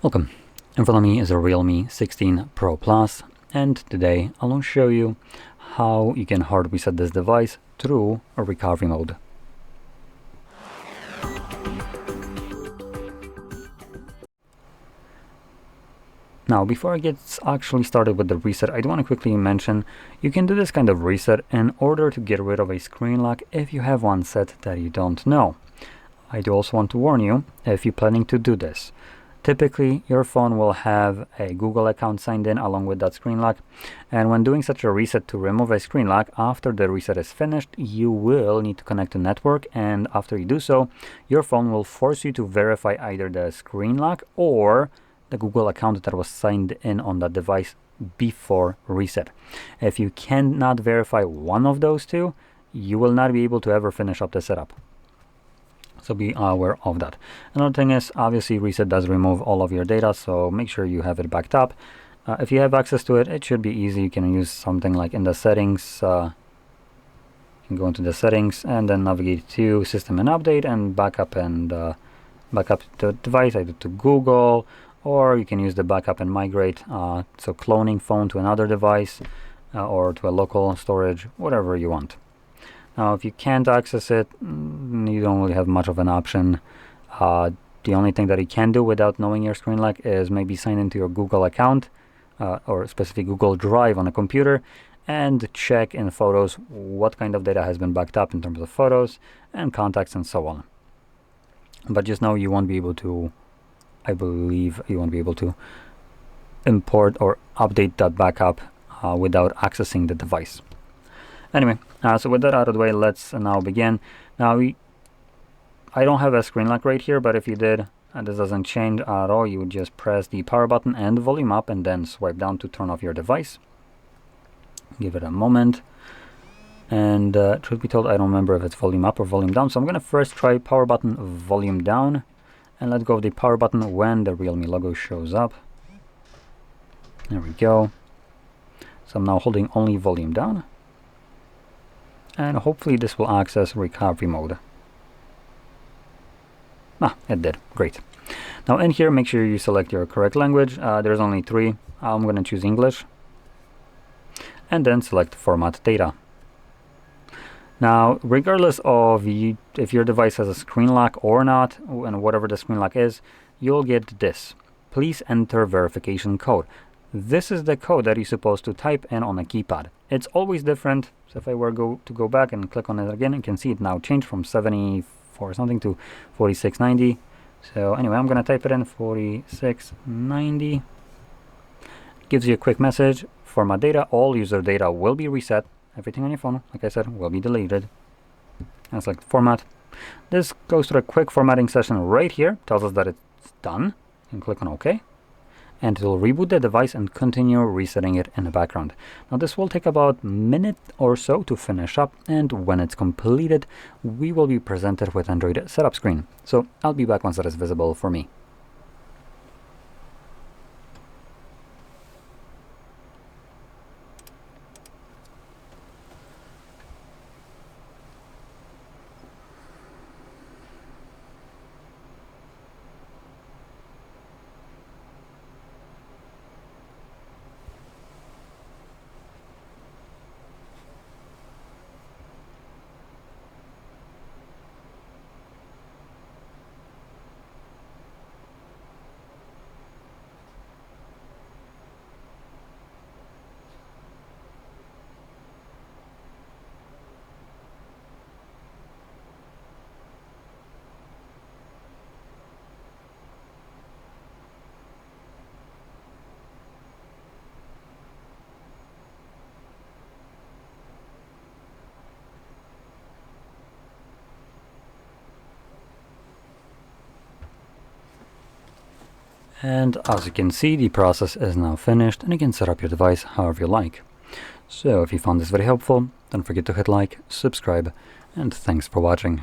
Welcome. In front of me is a Realme 16 Pro Plus, and today I will show you how you can hard reset this device through a recovery mode. Now, before I get actually started with the reset, I do want to quickly mention you can do this kind of reset in order to get rid of a screen lock if you have one set that you don't know. I do also want to warn you if you're planning to do this. Typically, your phone will have a Google account signed in along with that screen lock, and when doing such a reset to remove a screen lock, after the reset is finished, you will need to connect to network, and after you do so, your phone will force you to verify either the screen lock or the Google account that was signed in on that device before reset. If you cannot verify one of those two, you will not be able to ever finish up the setup. So be aware of that. Another thing is, obviously, reset does remove all of your data, so make sure you have it backed up. If you have access to it, it should be easy. You can use something like in the settings. You can go into the settings and then navigate to System and Update and backup the device either to Google, or you can use the backup and migrate. So cloning phone to another device or to a local storage, whatever you want. Now, if you can't access it, you don't really have much of an option. The only thing that you can do without knowing your screen lock is maybe sign into your Google account or specific Google Drive on a computer and check in photos what kind of data has been backed up in terms of photos and contacts and so on. But just know you won't be able to, I believe you won't be able to import or update that backup without accessing the device. Anyway, so with that out of the way, let's now begin. Now, I don't have a screen lock right here, but if you did, and this doesn't change at all, you would just press the power button and volume up and then swipe down to turn off your device. Give it a moment. And truth be told, I don't remember if it's volume up or volume down, so I'm going to first try power button volume down and let go of the power button when the Realme logo shows up. There we go. So I'm now holding only volume down. And hopefully this will access recovery mode. It did. Great. Now in here, make sure you select your correct language. There's only 3. I'm going to choose English. And then select Format Data. Now, regardless of if your device has a screen lock or not, and whatever the screen lock is, you'll get this. Please enter verification code. This is the code that you're supposed to type in on a keypad. It's always different. So if I were to go back and click on it again, you can see it now changed from 74 something to 4690. So anyway, I'm going to type it in 4690. Gives you a quick message. Format data. All user data will be reset. Everything on your phone, like I said, will be deleted. And select format. This goes through a quick formatting session right here. Tells us that it's done. You can click on OK. And it will reboot the device and continue resetting it in the background. Now this will take about a minute or so to finish up, and when it's completed, we will be presented with Android setup screen. So I'll be back once that is visible for me. And as you can see, the process is now finished, and you can set up your device however you like. So if you found this very helpful, don't forget to hit like, subscribe, and thanks for watching.